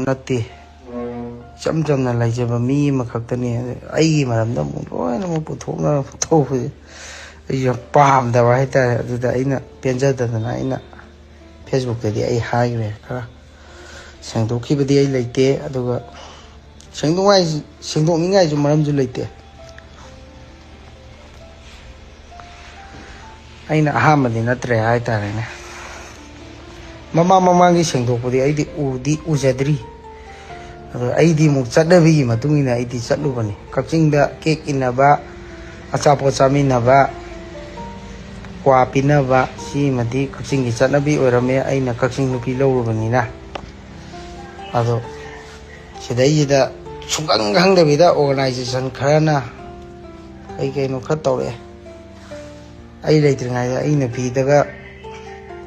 natti cham chamna laijaba mi ma khaktani aigi maramda mu loina mu puthokna thobu ai pam da wa hita aduda aina penjadana aina Facebook tadi ai haigre khara sangdokhibadi ai leite aduga sangdokningai ju maram ju leite aina ahamadi natre hai tarene mama gi sangdokpudi aidi ujadri aidi muk chadnabi matungina aidi chatlubani kakchingda cake inaba achapo chaminaba kwa pinaba si madi kakchingi chadnabi oirame aina kakching nupi lawrubanina ado sidaida sungang hangdabida organization kharana kai kaino khar tawre ai leitringai aina pidaga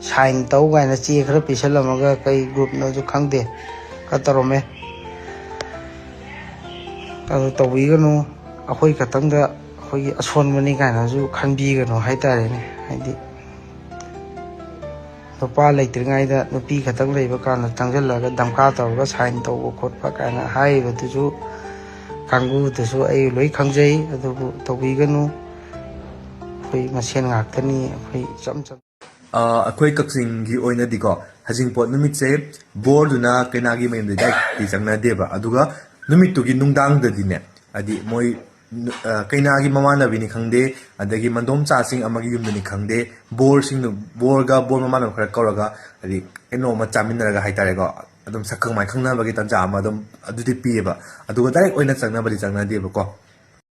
sign tau gaina che khara pisalamaga kai group na ju khangde ka tarome ado tawiganu akhoi katangda akhoi asonmani gaina ju khanbiganu haitarene haidi nupa leitringai da nupi khatang leiba kana tangjallaga damka tawga sign tawba khotpa kana haibatu ju kangu tusu ai loi khangjai adubu tawiganu khoi masen ngaktani khoi cham अखोई कक्सिंग की ओइना दिको हजिंगपोट नुमित से बोर्डुना केनागी ma'am दे दाइ ति जंगना देबा अदुगा नुमित तुगी नुंगदांग ददिने अदि मोय केनागी ममानबीनी खंगदे अदगी मंदोम चासिंग अमगी युमदनी खंगदे बोर्सिंग बोर्गा bore ममान खरा कौरगा अदि एनो मा चामिनरगा हाइतारेगो अदुम सखंग माइ खंगनाबगी तंजा अमा अदुम अदुदि पिएबा अदुगा डाइरेक्ट ओइना चंगनाबदी चंगना देबा को